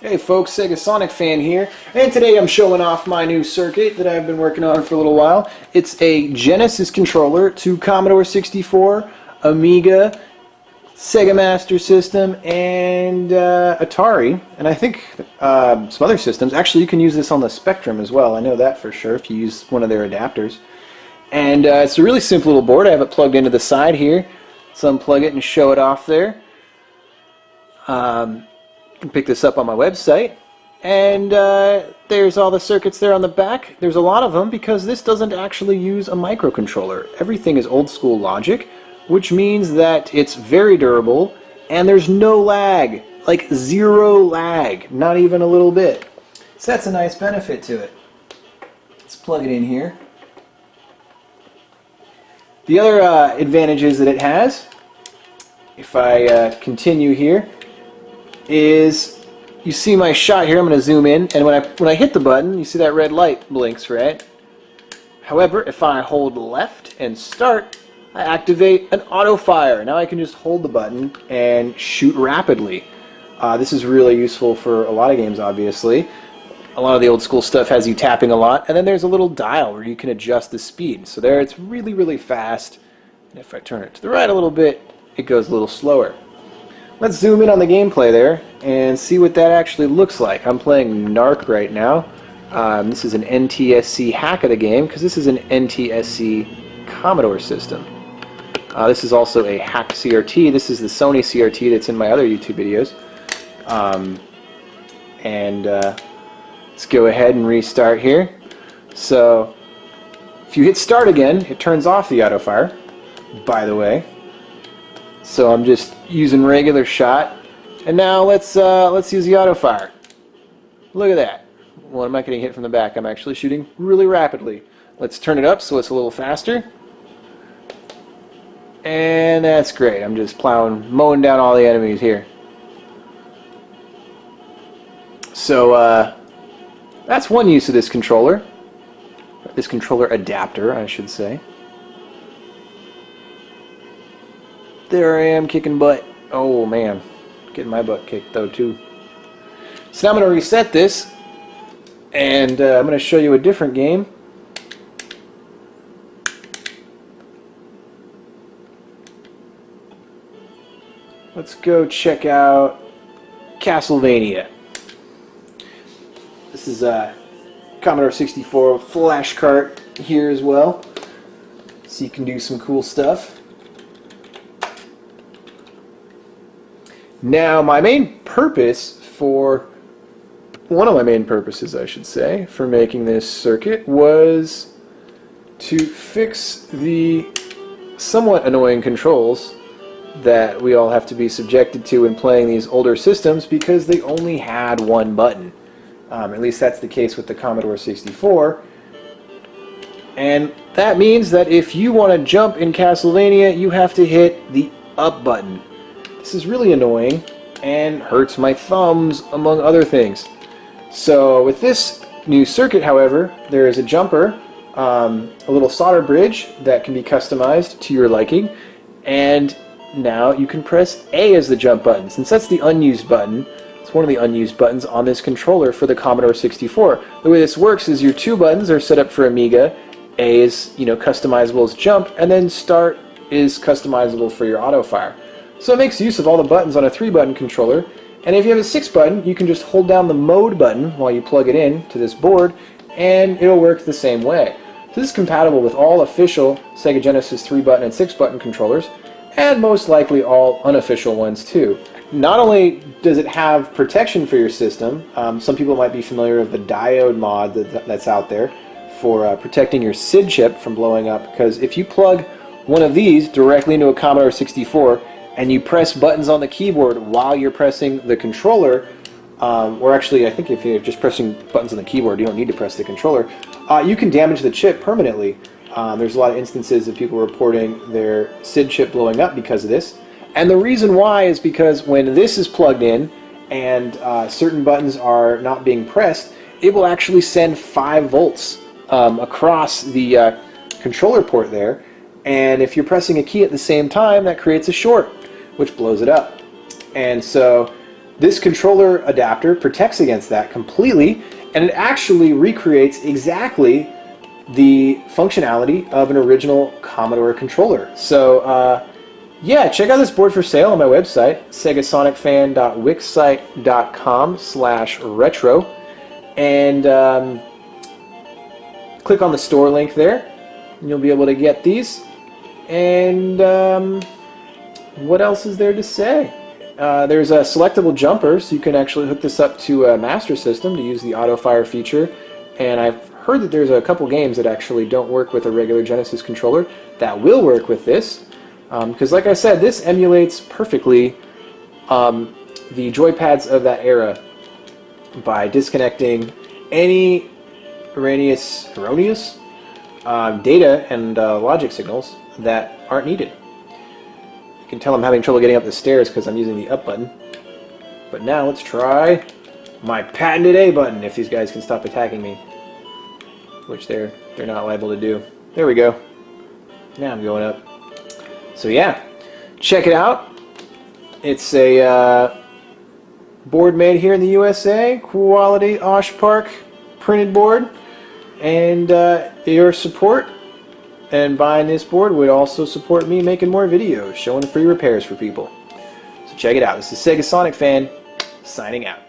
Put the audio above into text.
Hey folks, Sega Sonic fan here, and today I'm showing off my new circuit that I've been working on for a little while. It's a Genesis controller to Commodore 64, Amiga, Sega Master System, and Atari, and I think some other systems. Actually, you can use this on the Spectrum as well, I know that for sure, if you use one of their adapters. And it's a really simple little board. I have it plugged into the side here, so unplug it and show it off there. You can pick this up on my website, and there's all the circuits there on the back. There's a lot of them because this doesn't actually use a microcontroller. Everything is old school logic, which means that it's very durable and there's no lag, like zero lag, not even a little bit. So that's a nice benefit to it. Let's plug it in here. The other advantages that it has, if I continue here, is you see my shot here. I'm going to zoom in, and when I hit the button, you see that red light blinks, right? However, if I hold left and start, I activate an AutoFire. Now I can just hold the button and shoot rapidly. This is really useful for a lot of games, obviously. A lot of the old school stuff has you tapping a lot, and then there's a little dial where you can adjust the speed. So there, it's really, really fast. And if I turn it to the right a little bit, it goes a little slower. Let's zoom in on the gameplay there and see what that actually looks like. I'm playing Narc right now. This is an NTSC hack of the game because this is an NTSC Commodore system. This is also a hacked CRT. This is the Sony CRT that's in my other YouTube videos. Let's go ahead and restart here. So if you hit start again, it turns off the AutoFire, by the way. So I'm just using regular shot, and now let's use the AutoFire. Look at that. Well, I'm not getting hit from the back. I'm actually shooting really rapidly. Let's turn it up so it's a little faster. And that's great. I'm just mowing down all the enemies here. So that's one use of this controller. This controller adapter, I should say. There I am, kicking butt. Oh man, getting my butt kicked though too. So now I'm going to reset this, and I'm going to show you a different game. Let's go check out Castlevania. This is a Commodore 64 flash cart here as well, so you can do some cool stuff. Now, one of my main purposes, I should say, for making this circuit was to fix the somewhat annoying controls that we all have to be subjected to when playing these older systems because they only had one button. At least that's the case with the Commodore 64. And that means that if you want to jump in Castlevania, you have to hit the up button. This is really annoying and hurts my thumbs, among other things. So with this new circuit, however, there is a jumper, a little solder bridge that can be customized to your liking, and now you can press A as the jump button. Since that's the unused button, it's one of the unused buttons on this controller for the Commodore 64. The way this works is your two buttons are set up for Amiga. A is, customizable as jump, and then start is customizable for your AutoFire. So it makes use of all the buttons on a 3-button controller, and if you have a 6-button, you can just hold down the mode button while you plug it in to this board, and it'll work the same way. So this is compatible with all official Sega Genesis 3-button and 6-button controllers, and most likely all unofficial ones too. Not only does it have protection for your system, some people might be familiar with the diode mod that's out there for protecting your SID chip from blowing up, because if you plug one of these directly into a Commodore 64 and you press buttons on the keyboard while you're pressing the controller, or actually I think if you're just pressing buttons on the keyboard, you don't need to press the controller, you can damage the chip permanently. There's a lot of instances of people reporting their SID chip blowing up because of this. And the reason why is because when this is plugged in and certain buttons are not being pressed, it will actually send 5 volts across the controller port there. And if you're pressing a key at the same time, that creates a short, which blows it up. And so This controller adapter protects against that completely, and it actually recreates exactly the functionality of an original Commodore controller. So yeah, check out this board for sale on my website, segasonicfan.wixsite.com/retro, and click on the store link there, and you'll be able to get these. And what else is there to say? There's a selectable jumper, so you can actually hook this up to a Master System to use the AutoFire feature. And I've heard that there's a couple games that actually don't work with a regular Genesis controller that will work with this. Because like I said, this emulates perfectly the joypads of that era by disconnecting any erroneous data and logic signals that aren't needed. You can tell I'm having trouble getting up the stairs because I'm using the up button. But now let's try my patented A button, if these guys can stop attacking me. Which they're not liable to do. There we go. Now I'm going up. So yeah, check it out. It's a board made here in the USA, quality Osh Park printed board, and your support and buying this board would also support me making more videos showing free repairs for people. So check it out. This is Sega Sonic Fan signing out.